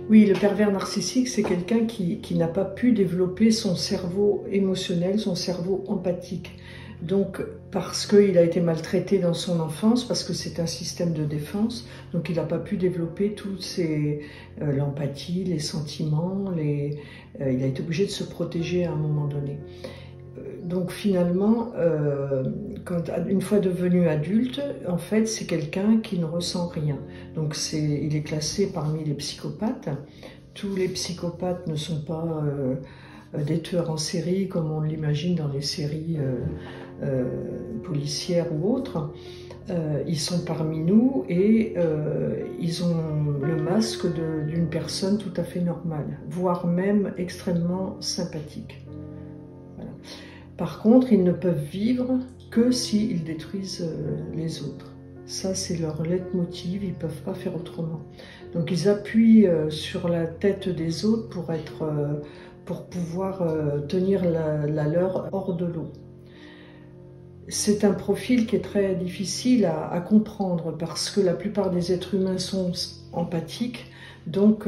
Oui, le pervers narcissique, c'est quelqu'un qui n'a pas pu développer son cerveau émotionnel, son cerveau empathique. Donc, parce qu'il a été maltraité dans son enfance, parce que c'est un système de défense, donc il n'a pas pu développer l'empathie, les sentiments, il a été obligé de se protéger à un moment donné. Donc finalement, une fois devenu adulte, en fait, c'est quelqu'un qui ne ressent rien. Donc il est classé parmi les psychopathes. Tous les psychopathes ne sont pas des tueurs en série comme on l'imagine dans les séries policières ou autres. Ils sont parmi nous et ils ont le masque d'une personne tout à fait normale, voire même extrêmement sympathique. Voilà. Par contre, ils ne peuvent vivre que s'ils détruisent les autres. Ça, c'est leur leitmotiv, ils ne peuvent pas faire autrement. Donc ils appuient sur la tête des autres pour pouvoir tenir la leur hors de l'eau. C'est un profil qui est très difficile à comprendre parce que la plupart des êtres humains sont empathiques, donc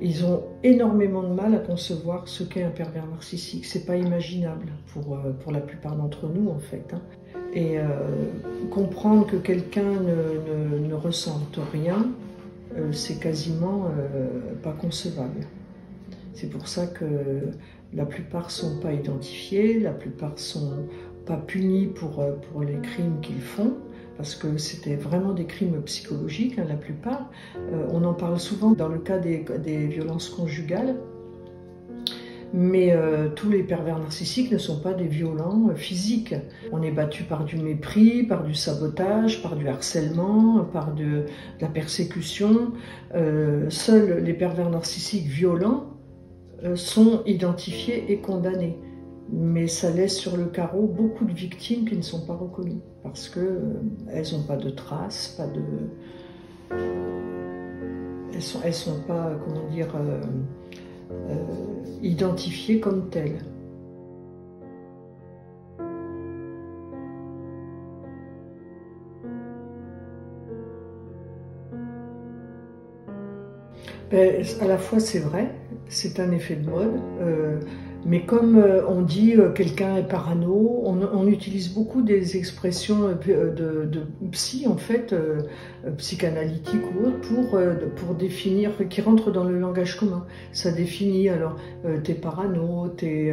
ils ont énormément de mal à concevoir ce qu'est un pervers narcissique. C'est pas imaginable pour la plupart d'entre nous en fait. Hein. Et comprendre que quelqu'un ne ressente rien, c'est quasiment pas concevable. C'est pour ça que la plupart sont pas identifiés, la plupart sont pas punis pour les crimes qu'ils font, parce que c'était vraiment des crimes psychologiques, hein, la plupart. On en parle souvent dans le cas des violences conjugales, mais tous les pervers narcissiques ne sont pas des violents physiques. On est battu par du mépris, par du sabotage, par du harcèlement, par de la persécution. Seuls les pervers narcissiques violents sont identifiés et condamnés. Mais ça laisse sur le carreau beaucoup de victimes qui ne sont pas reconnues parce qu'elles n'ont pas de traces, elles sont pas, comment dire, identifiées comme telles. À la fois c'est vrai, c'est un effet de mode, mais comme on dit quelqu'un est parano, on utilise beaucoup des expressions de psy en fait, psychanalytique ou autre, pour définir, qui rentrent dans le langage commun. Ça définit alors t'es parano, t'es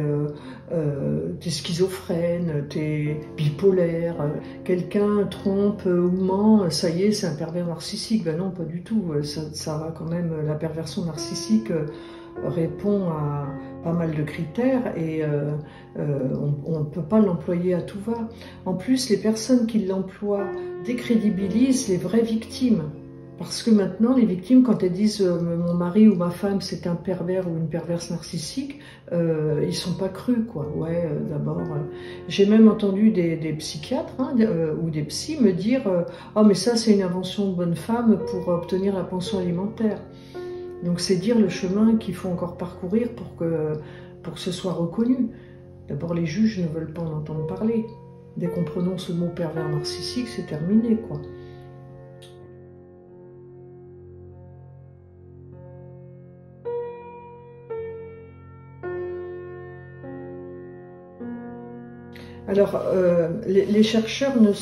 schizophrène, t'es bipolaire, quelqu'un trompe ou ment, ça y est, c'est un pervers narcissique. Ben non, pas du tout. Ça va quand même, la perversion narcissique répond à pas mal de critères et on ne peut pas l'employer à tout va. En plus, les personnes qui l'emploient décrédibilisent les vraies victimes. Parce que maintenant, les victimes, quand elles disent mon mari ou ma femme c'est un pervers ou une perverse narcissique, ils sont pas crus, quoi. Ouais, d'abord, j'ai même entendu des psychiatres hein, ou des psys me dire oh mais ça c'est une invention de bonne femme pour obtenir la pension alimentaire. Donc c'est dire le chemin qu'il faut encore parcourir pour que ce soit reconnu. D'abord, les juges ne veulent pas en entendre parler. Dès qu'on prononce le mot pervers narcissique, c'est terminé, quoi. Alors, les chercheurs ne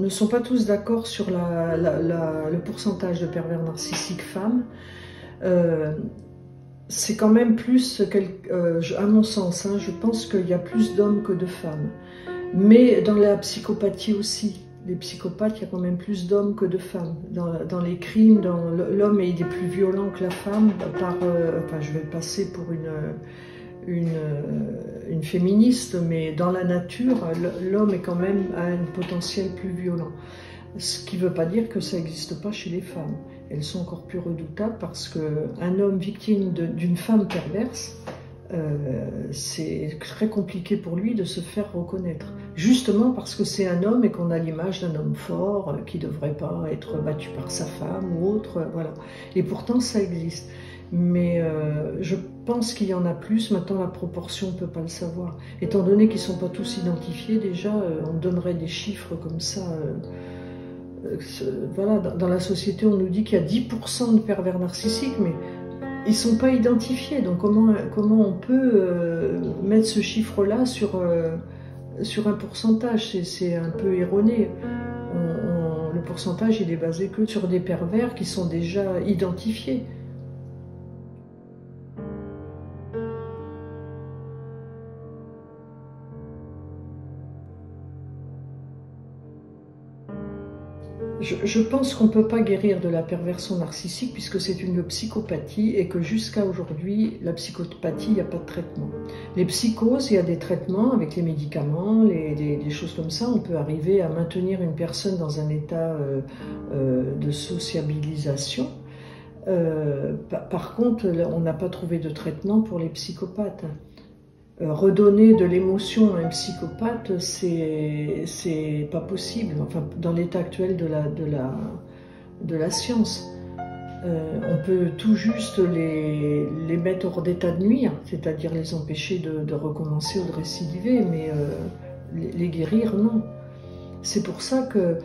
sont pas tous d'accord sur le pourcentage de pervers narcissiques femmes. C'est quand même plus, à mon sens, hein, je pense qu'il y a plus d'hommes que de femmes. Mais dans la psychopathie aussi, les psychopathes, il y a quand même plus d'hommes que de femmes. Dans les crimes, l'homme est plus violent que la femme. Enfin, je vais passer pour une féministe, mais dans la nature, l'homme est quand même à un potentiel plus violent. Ce qui ne veut pas dire que ça n'existe pas chez les femmes. Elles sont encore plus redoutables parce qu'un homme victime d'une femme perverse, c'est très compliqué pour lui de se faire reconnaître. Justement parce que c'est un homme et qu'on a l'image d'un homme fort qui ne devrait pas être battu par sa femme ou autre. Voilà. Et pourtant, ça existe. Mais je pense qu'il y en a plus. Maintenant, la proportion, on ne peut pas le savoir. Étant donné qu'ils ne sont pas tous identifiés, déjà, on donnerait des chiffres comme ça. Voilà, dans la société, on nous dit qu'il y a 10% de pervers narcissiques, mais ils ne sont pas identifiés. Donc comment on peut mettre ce chiffre-là sur un pourcentage? C'est un peu erroné. Le pourcentage, il est basé que sur des pervers qui sont déjà identifiés. Je pense qu'on ne peut pas guérir de la perversion narcissique puisque c'est une psychopathie et que jusqu'à aujourd'hui, la psychopathie, il n'y a pas de traitement. Les psychoses, il y a des traitements avec les médicaments, des choses comme ça. On peut arriver à maintenir une personne dans un état de sociabilisation. Par contre, on n'a pas trouvé de traitement pour les psychopathes. Redonner de l'émotion à un psychopathe, c'est pas possible, enfin, dans l'état actuel de la science. On peut tout juste les mettre hors d'état de nuire, c'est-à-dire les empêcher de recommencer ou de récidiver, mais les guérir, non. C'est pour ça que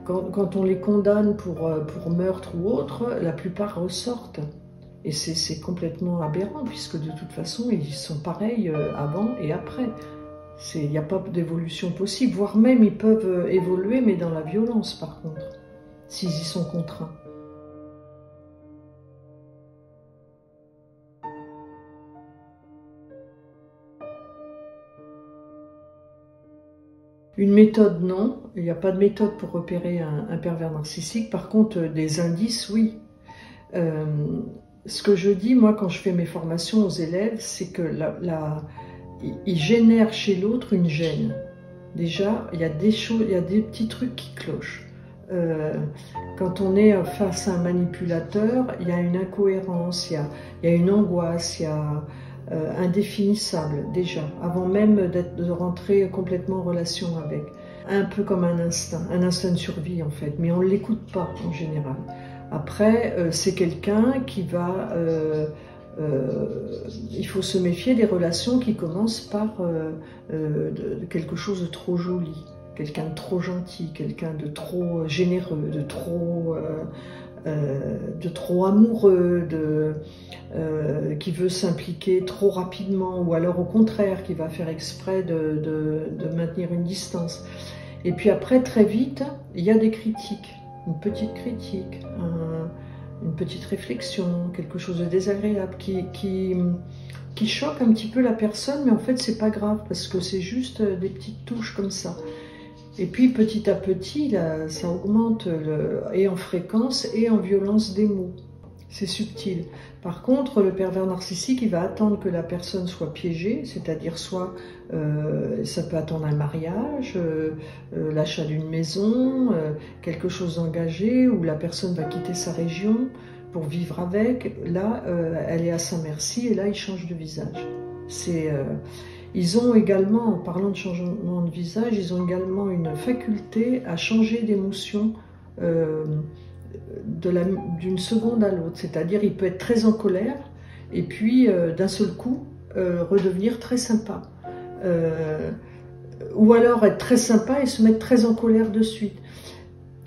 quand on les condamne pour meurtre ou autre, la plupart ressortent. Et c'est complètement aberrant, puisque de toute façon, ils sont pareils avant et après. Il n'y a pas d'évolution possible, voire même ils peuvent évoluer, mais dans la violence par contre, s'ils y sont contraints. Une méthode, non. Il n'y a pas de méthode pour repérer un pervers narcissique. Par contre, des indices, oui. Ce que je dis, moi, quand je fais mes formations aux élèves, c'est que ils génèrent chez l'autre une gêne. Déjà, il y a des choses, il y a des petits trucs qui clochent. Quand on est face à un manipulateur, il y a une incohérence, il y a une angoisse, il y a indéfinissable déjà, avant même de rentrer complètement en relation avec. Un peu comme un instinct de survie en fait, mais on ne l'écoute pas en général. Après, c'est quelqu'un qui va... il faut se méfier des relations qui commencent par quelque chose de trop joli, quelqu'un de trop gentil, quelqu'un de trop généreux, de trop amoureux, qui veut s'impliquer trop rapidement, ou alors au contraire, qui va faire exprès de maintenir une distance. Et puis après, très vite, il y a des critiques. Une petite critique, une petite réflexion, quelque chose de désagréable qui choque un petit peu la personne, mais en fait c'est pas grave parce que c'est juste des petites touches comme ça. Et puis petit à petit, là, ça augmente et en fréquence et en violence des mots. C'est subtil. Par contre, le pervers narcissique, il va attendre que la personne soit piégée, c'est-à-dire soit ça peut attendre un mariage, l'achat d'une maison, quelque chose d'engagé, où la personne va quitter sa région pour vivre avec. Là, elle est à sa merci et là, il change de visage. Ils ont également, en parlant de changement de visage, ils ont également une faculté à changer d'émotion d'une seconde à l'autre, c'est-à-dire il peut être très en colère et puis d'un seul coup redevenir très sympa, ou alors être très sympa et se mettre très en colère de suite,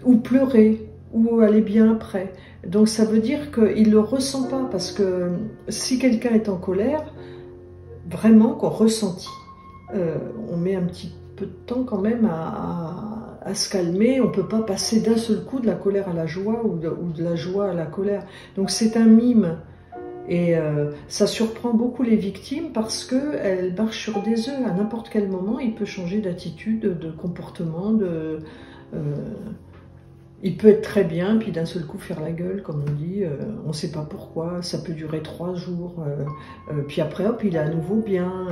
ou pleurer, ou aller bien après. Donc ça veut dire qu'il ne le ressent pas, parce que si quelqu'un est en colère, vraiment qu'on ressentit, on met un petit peu de temps quand même à se calmer. On ne peut pas passer d'un seul coup de la colère à la joie ou de la joie à la colère. Donc c'est un mime. Et ça surprend beaucoup les victimes parce qu'elles marchent sur des œufs. À n'importe quel moment, il peut changer d'attitude, de comportement. Il peut être très bien, puis d'un seul coup faire la gueule, comme on dit. On ne sait pas pourquoi. Ça peut durer 3 jours. Puis après, hop, il est à nouveau bien.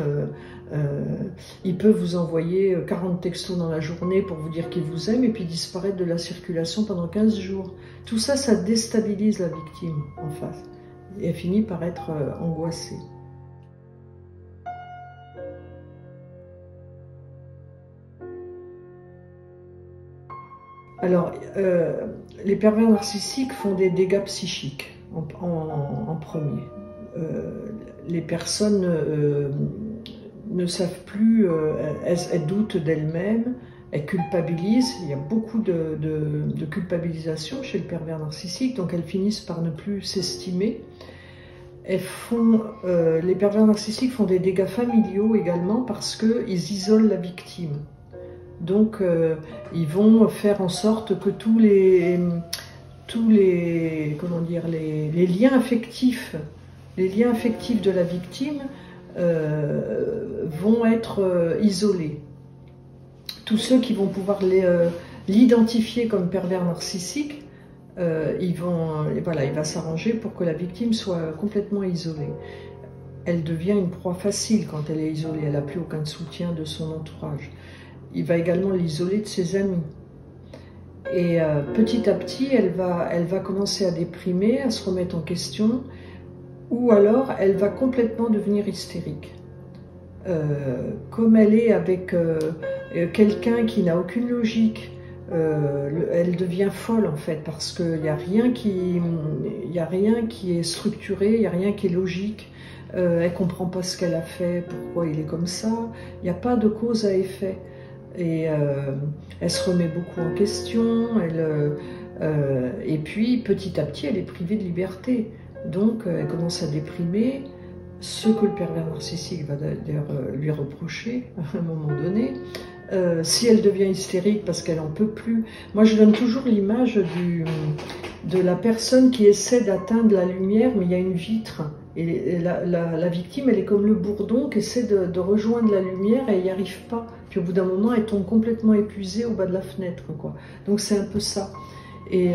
Il peut vous envoyer 40 textos dans la journée pour vous dire qu'il vous aime et puis disparaître de la circulation pendant 15 jours. Tout ça, ça déstabilise la victime en face. Et elle finit par être angoissée. Alors, les pervers narcissiques font des dégâts psychiques en premier. Les personnes ne savent plus, elles doutent d'elles-mêmes, elle culpabilise, il y a beaucoup de culpabilisation chez le pervers narcissique, donc elles finissent par ne plus s'estimer. Les pervers narcissiques font des dégâts familiaux également parce qu'ils isolent la victime. Donc ils vont faire en sorte que tous les liens affectifs de la victime vont être isolés. Tous ceux qui vont pouvoir l'identifier comme pervers narcissique, il va s'arranger pour que la victime soit complètement isolée. Elle devient une proie facile quand elle est isolée, elle n'a plus aucun soutien de son entourage. Il va également l'isoler de ses amis. Et petit à petit, elle va commencer à déprimer, à se remettre en question, ou alors elle va complètement devenir hystérique. Comme elle est avec quelqu'un qui n'a aucune logique, elle devient folle en fait, parce qu'il n'y a rien qui est structuré, il n'y a rien qui est logique. Elle ne comprend pas ce qu'elle a fait, pourquoi il est comme ça, il n'y a pas de cause à effet. Et elle se remet beaucoup en question, et puis petit à petit elle est privée de liberté. Donc elle commence à déprimer, ce que le pervers narcissique va d'ailleurs lui reprocher à un moment donné. Si elle devient hystérique parce qu'elle n'en peut plus, moi je donne toujours l'image de la personne qui essaie d'atteindre la lumière, mais il y a une vitre. Et la victime, elle est comme le bourdon qui essaie de rejoindre la lumière et elle n'y arrive pas. Puis au bout d'un moment, elle tombe complètement épuisée au bas de la fenêtre, quoi. Donc c'est un peu ça. Et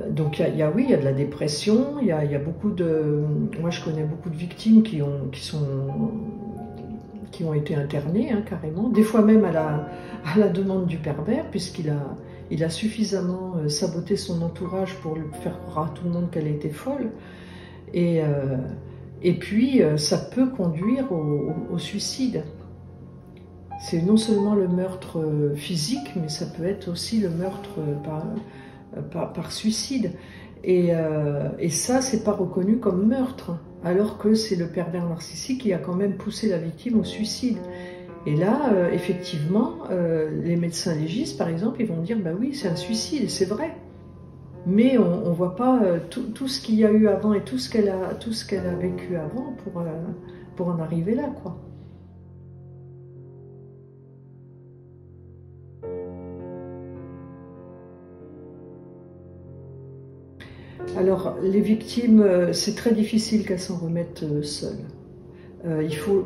donc il y a de la dépression, il y a beaucoup de... Moi je connais beaucoup de victimes qui ont été internées, hein, carrément. Des fois même à la demande du pervers, puisqu'il a suffisamment saboté son entourage pour faire croire à tout le monde qu'elle était folle. Et puis, ça peut conduire au suicide. C'est non seulement le meurtre physique, mais ça peut être aussi le meurtre par suicide. Et ça, c'est pas reconnu comme meurtre, alors que c'est le pervers narcissique qui a quand même poussé la victime au suicide. Et là, effectivement, les médecins légistes, par exemple, ils vont dire « bah oui, c'est un suicide », c'est vrai. Mais on ne voit pas tout ce qu'il y a eu avant et tout ce qu'elle a vécu avant pour en arriver là, quoi. Alors, les victimes, c'est très difficile qu'elles s'en remettent seules. Il faut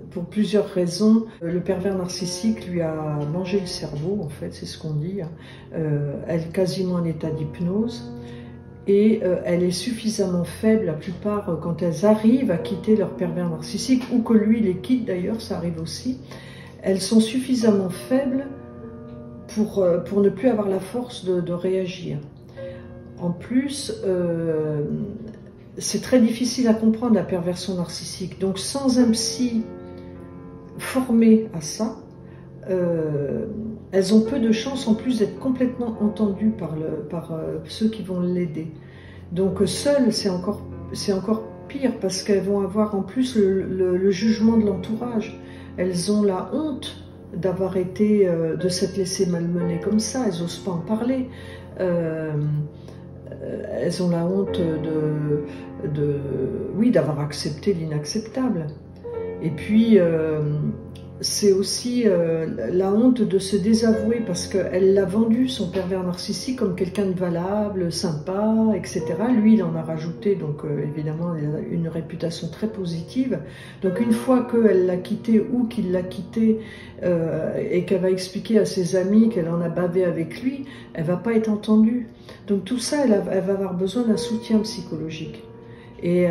pour plusieurs raisons. Le pervers narcissique lui a mangé le cerveau, en fait, c'est ce qu'on dit. Elle est quasiment en état d'hypnose. Et elle est suffisamment faible, la plupart, quand elles arrivent à quitter leur pervers narcissique, ou que lui les quitte d'ailleurs, ça arrive aussi, elles sont suffisamment faibles pour ne plus avoir la force de réagir. En plus, c'est très difficile à comprendre la perversion narcissique. Donc sans un psy formé à ça, elles ont peu de chances en plus d'être complètement entendues par ceux qui vont l'aider. Donc seules, c'est encore pire parce qu'elles vont avoir en plus le jugement de l'entourage. Elles ont la honte d'avoir été, de s'être laissées malmener comme ça, elles n'osent pas en parler. Elles ont la honte d'avoir accepté l'inacceptable. Et puis, c'est aussi la honte de se désavouer parce qu'elle l'a vendu, son pervers narcissique, comme quelqu'un de valable, sympa, etc. Lui, il en a rajouté, donc évidemment, il a une réputation très positive. Donc une fois qu'elle l'a quitté ou qu'il l'a quitté et qu'elle va expliquer à ses amis qu'elle en a bavé avec lui, elle va pas être entendue. Donc tout ça, elle va avoir besoin d'un soutien psychologique. Et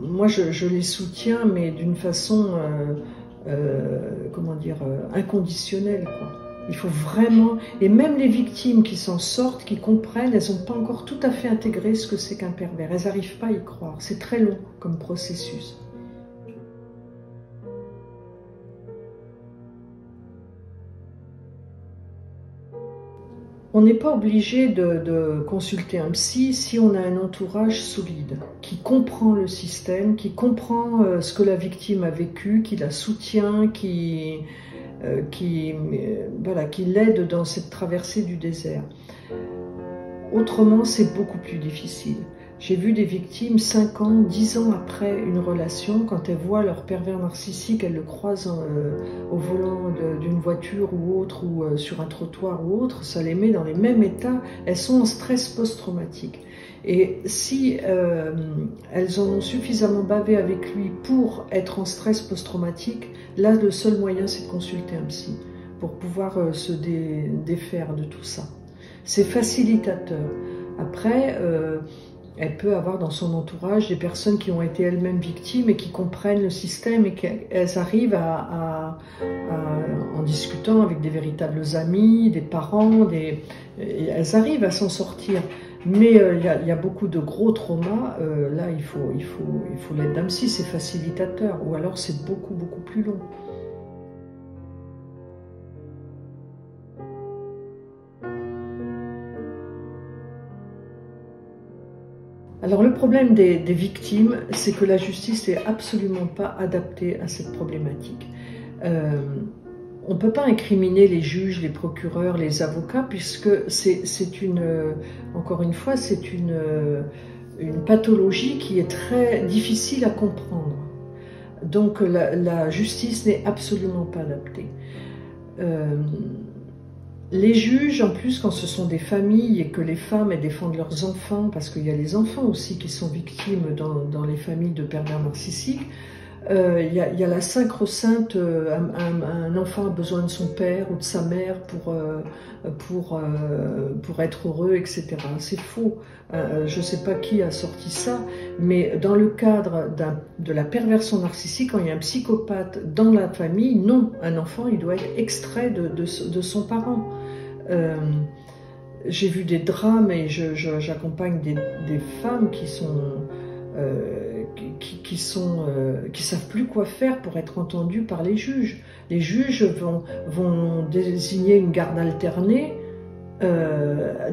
moi, je les soutiens, mais d'une façon, comment dire, inconditionnelle, quoi. Il faut vraiment... Et même les victimes qui s'en sortent, qui comprennent, elles n'ont pas encore tout à fait intégré ce que c'est qu'un pervers. Elles n'arrivent pas à y croire. C'est très long comme processus. On n'est pas obligé de consulter un psy si on a un entourage solide, qui comprend le système, qui comprend ce que la victime a vécu, qui la soutient, qui l'aide dans cette traversée du désert. Autrement, c'est beaucoup plus difficile. J'ai vu des victimes 5 ans, 10 ans après une relation, quand elles voient leur pervers narcissique, elles le croisent au volant d'une voiture ou autre, ou sur un trottoir ou autre, ça les met dans les mêmes états, elles sont en stress post-traumatique. Et si elles en ont suffisamment bavé avec lui pour être en stress post-traumatique, là, le seul moyen, c'est de consulter un psy pour pouvoir se défaire de tout ça. C'est facilitateur. Après, elle peut avoir dans son entourage des personnes qui ont été elles-mêmes victimes et qui comprennent le système et qu'elles arrivent en discutant avec des véritables amis, des parents, elles arrivent à s'en sortir. Mais il y a beaucoup de gros traumas, là il faut l'aide d'un psy, c'est facilitateur, ou alors c'est beaucoup plus long. Alors le problème des victimes, c'est que la justice n'est absolument pas adaptée à cette problématique. On ne peut pas incriminer les juges, les procureurs, les avocats, puisque encore une fois, c'est une pathologie qui est très difficile à comprendre. Donc la justice n'est absolument pas adaptée. Les juges, en plus, quand ce sont des familles et que les femmes elles défendent leurs enfants, parce qu'il y a les enfants aussi qui sont victimes dans les familles de pervers narcissiques, il y a la sacro-sainte, un enfant a besoin de son père ou de sa mère pour être heureux, etc. C'est faux. Je ne sais pas qui a sorti ça, mais dans le cadre de la perversion narcissique, quand il y a un psychopathe dans la famille, non, un enfant il doit être extrait de son parent. J'ai vu des drames et j'accompagne des femmes qui savent plus quoi faire pour être entendues par les juges. Les juges vont désigner une garde alternée,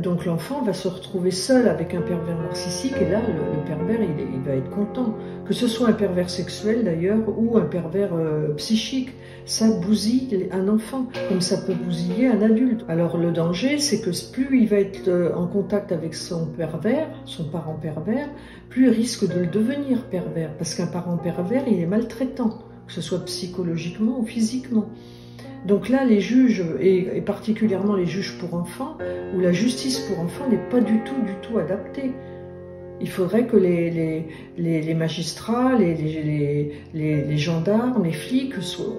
donc l'enfant va se retrouver seul avec un pervers narcissique, et là le pervers il va être content, que ce soit un pervers sexuel d'ailleurs ou un pervers psychique. Ça bousille un enfant comme ça peut bousiller un adulte. Alors le danger, c'est que plus il va être en contact avec son pervers, son parent pervers, plus il risque de le devenir pervers, parce qu'un parent pervers il est maltraitant, que ce soit psychologiquement ou physiquement. Donc là, les juges, et particulièrement les juges pour enfants, ou la justice pour enfants n'est pas du tout adaptée. Il faudrait que les magistrats, les gendarmes, les flics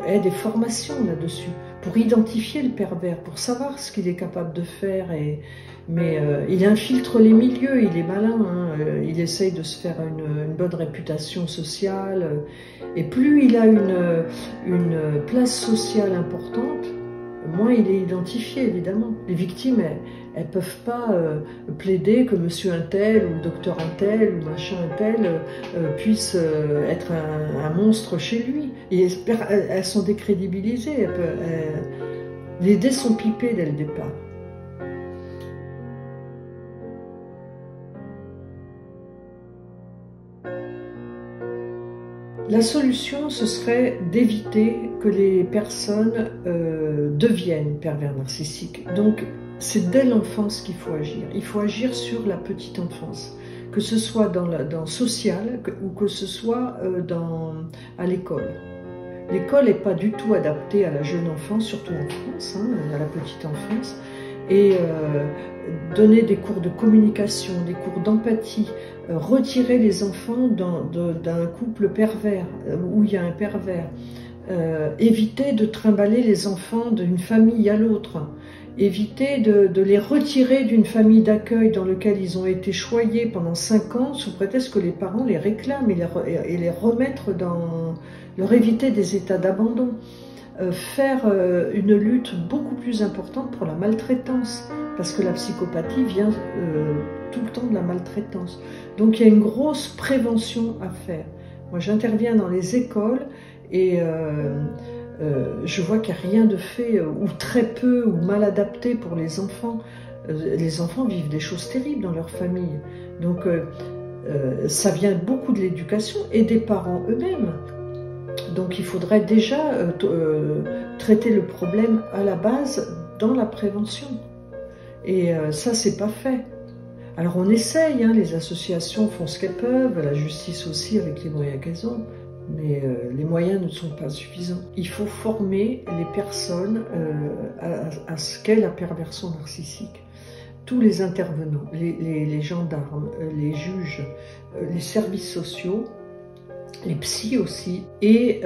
aient des formations là-dessus, pour identifier le pervers, pour savoir ce qu'il est capable de faire. Mais il infiltre les milieux, il est malin, hein, il essaye de se faire une bonne réputation sociale. Et plus il a une place sociale importante, moins il est identifié, évidemment. Les victimes, elles peuvent pas plaider que monsieur un tel ou docteur un tel ou machin un tel puisse être un monstre chez lui. Et elles sont décrédibilisées. Les dés sont pipés dès le départ. La solution, ce serait d'éviter que les personnes deviennent pervers narcissiques. Donc, c'est dès l'enfance qu'il faut agir. Il faut agir sur la petite enfance, que ce soit dans social ou que ce soit à l'école. L'école n'est pas du tout adaptée à la jeune enfance, surtout en France, hein, à la petite enfance. Et donner des cours de communication, des cours d'empathie, retirer les enfants d'un couple pervers, où il y a un pervers, éviter de trimballer les enfants d'une famille à l'autre, éviter de les retirer d'une famille d'accueil dans laquelle ils ont été choyés pendant 5 ans, sous prétexte que les parents les réclament, et les remettre leur éviter des états d'abandon. Faire une lutte beaucoup plus importante pour la maltraitance, parce que la psychopathie vient tout le temps de la maltraitance. Donc il y a une grosse prévention à faire. Moi j'interviens dans les écoles et je vois qu'il n'y a rien de fait, ou très peu, ou mal adapté pour les enfants. Les enfants vivent des choses terribles dans leur famille. Donc ça vient beaucoup de l'éducation et des parents eux-mêmes. Donc il faudrait déjà traiter le problème à la base dans la prévention. Et ça, c'est pas fait. Alors on essaye, hein, les associations font ce qu'elles peuvent, la justice aussi avec les moyens qu'elles ont, mais les moyens ne sont pas suffisants. Il faut former les personnes à ce qu'est la perversion narcissique. Tous les intervenants, les gendarmes, les juges, les services sociaux, les psys aussi, et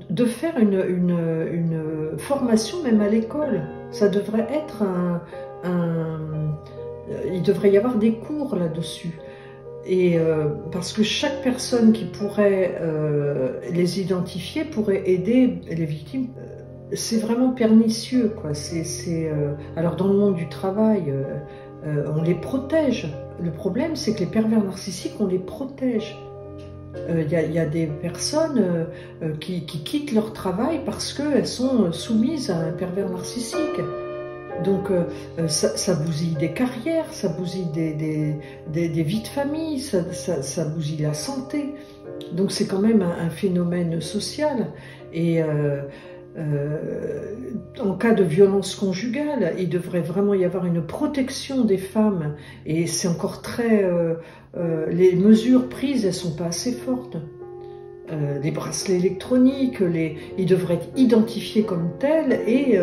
de faire une formation même à l'école. Ça devrait être il devrait y avoir des cours là-dessus. Et parce que chaque personne qui pourrait les identifier pourrait aider les victimes. C'est vraiment pernicieux, quoi. Alors dans le monde du travail, on les protège. Le problème, c'est que les pervers narcissiques, on les protège. Il y a des personnes qui quittent leur travail parce qu'elles sont soumises à un pervers narcissique. Donc ça bousille des carrières, ça bousille des vies de famille, ça bousille la santé. Donc c'est quand même un phénomène social. Et en cas de violence conjugale, il devrait vraiment y avoir une protection des femmes. Et c'est encore très... les mesures prises, elles ne sont pas assez fortes. Les bracelets électroniques, ils devraient être identifiés comme tels et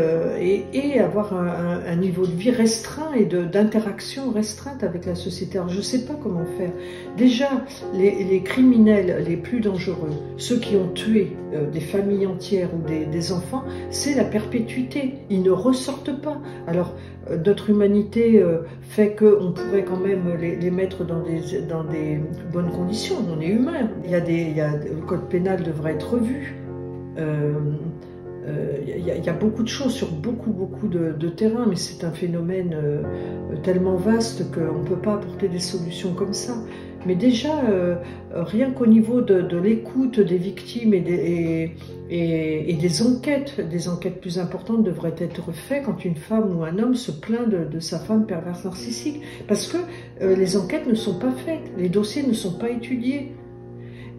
avoir un niveau de vie restreint et d'interaction restreinte avec la société. Alors je ne sais pas comment faire. Déjà, les criminels les plus dangereux, ceux qui ont tué des familles entières ou des enfants, c'est la perpétuité. Ils ne ressortent pas. Alors, notre humanité fait qu'on pourrait quand même les mettre dans des bonnes conditions. On est humain. Le code pénal devrait être revu. Il y a beaucoup de choses sur beaucoup de terrains, mais c'est un phénomène tellement vaste qu'on ne peut pas apporter des solutions comme ça. Mais déjà, rien qu'au niveau de l'écoute des victimes et des enquêtes plus importantes devraient être faites quand une femme ou un homme se plaint de sa femme perverse narcissique. Parce que les enquêtes ne sont pas faites, les dossiers ne sont pas étudiés.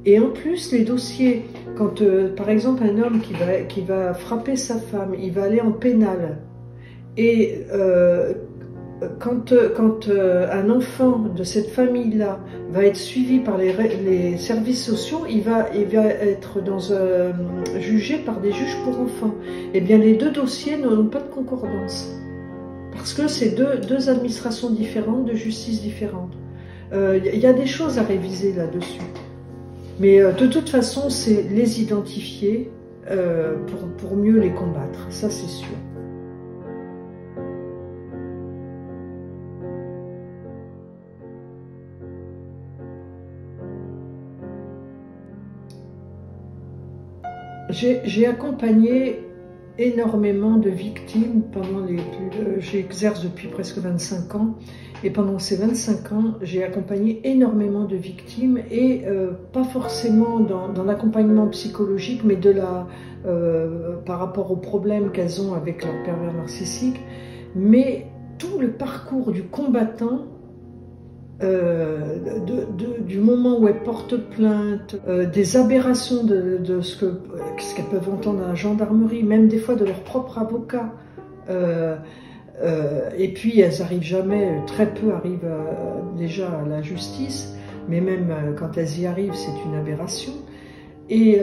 Et en plus, les dossiers, quand par exemple un homme qui va frapper sa femme, il va aller en pénal. Et quand un enfant de cette famille-là va être suivi par les services sociaux, il va être jugé par des juges pour enfants. Eh bien, les deux dossiers n'ont pas de concordance. Parce que c'est deux administrations différentes, de justice différentes. Il y a des choses à réviser là-dessus. Mais de toute façon, c'est les identifier pour mieux les combattre, ça c'est sûr. J'ai accompagné énormément de victimes j'exerce depuis presque 25 ans. Et pendant ces 25 ans, j'ai accompagné énormément de victimes et pas forcément dans l'accompagnement psychologique, mais par rapport aux problèmes qu'elles ont avec leur pervers narcissique, mais tout le parcours du combattant, du moment où elles portent plainte, des aberrations de ce qu'elles peuvent entendre à la gendarmerie, même des fois de leur propre avocat. Et puis elles arrivent jamais, très peu arrivent déjà à la justice, mais même quand elles y arrivent, c'est une aberration. Et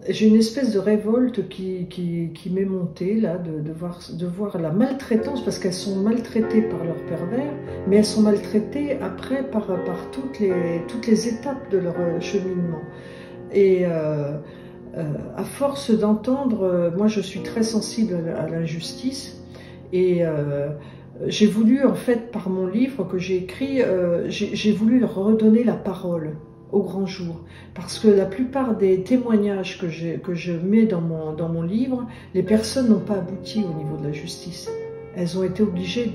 j'ai une espèce de révolte qui m'est montée là, de voir la maltraitance, parce qu'elles sont maltraitées par leur pervers, mais elles sont maltraitées après par toutes les étapes de leur cheminement. Et à force d'entendre, moi je suis très sensible à l'injustice. Et j'ai voulu, en fait, par mon livre que j'ai écrit, j'ai voulu leur redonner la parole au grand jour. Parce que la plupart des témoignages que je mets dans mon livre, les personnes n'ont pas abouti au niveau de la justice. Elles ont été obligées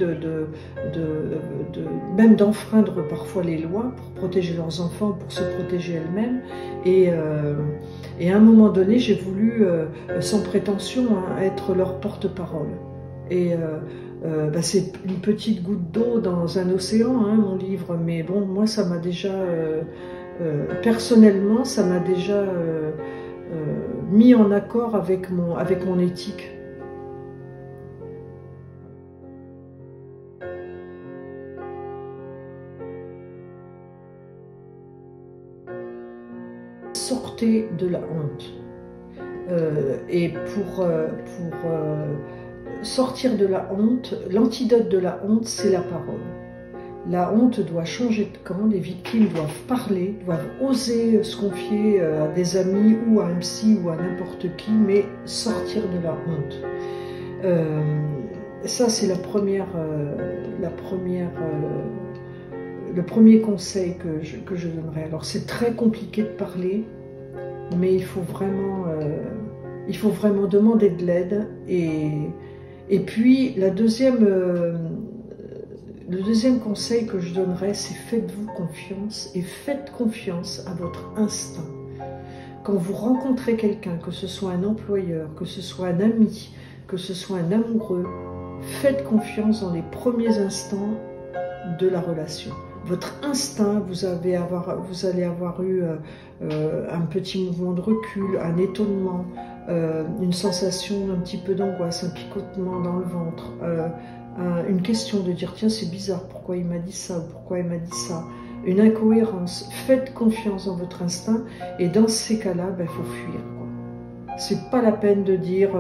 même d'enfreindre parfois les lois pour protéger leurs enfants, pour se protéger elles-mêmes. Et à un moment donné, j'ai voulu, sans prétention, être leur porte-parole. Et C'est une petite goutte d'eau dans un océan, hein, mon livre, mais bon, moi, ça m'a déjà, personnellement, ça m'a déjà mis en accord avec mon éthique. Sortez de la honte. Et pour sortir de la honte, l'antidote de la honte, c'est la parole. La honte doit changer de camp, les victimes doivent parler, doivent oser se confier à des amis ou à un psy ou à n'importe qui, mais sortir de la honte. Ça, c'est le premier conseil que je donnerais. Alors, c'est très compliqué de parler, mais il faut vraiment demander de l'aide. Et puis, le deuxième conseil que je donnerais, c'est faites-vous confiance et faites confiance à votre instinct. Quand vous rencontrez quelqu'un, que ce soit un employeur, que ce soit un ami, que ce soit un amoureux, faites confiance dans les premiers instants de la relation. Votre instinct, vous allez avoir eu un petit mouvement de recul, un étonnement, une sensation un petit peu d'angoisse, un picotement dans le ventre, une question de dire tiens c'est bizarre, pourquoi il m'a dit ça ou pourquoi il m'a dit ça, une incohérence. Faites confiance dans votre instinct et dans ces cas-là, il faut fuir. C'est pas la peine de dire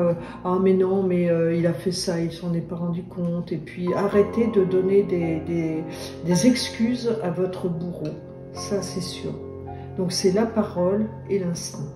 ah mais non, mais il a fait ça, il s'en est pas rendu compte. Et puis arrêtez de donner des excuses à votre bourreau, ça c'est sûr. Donc c'est la parole et l'instinct.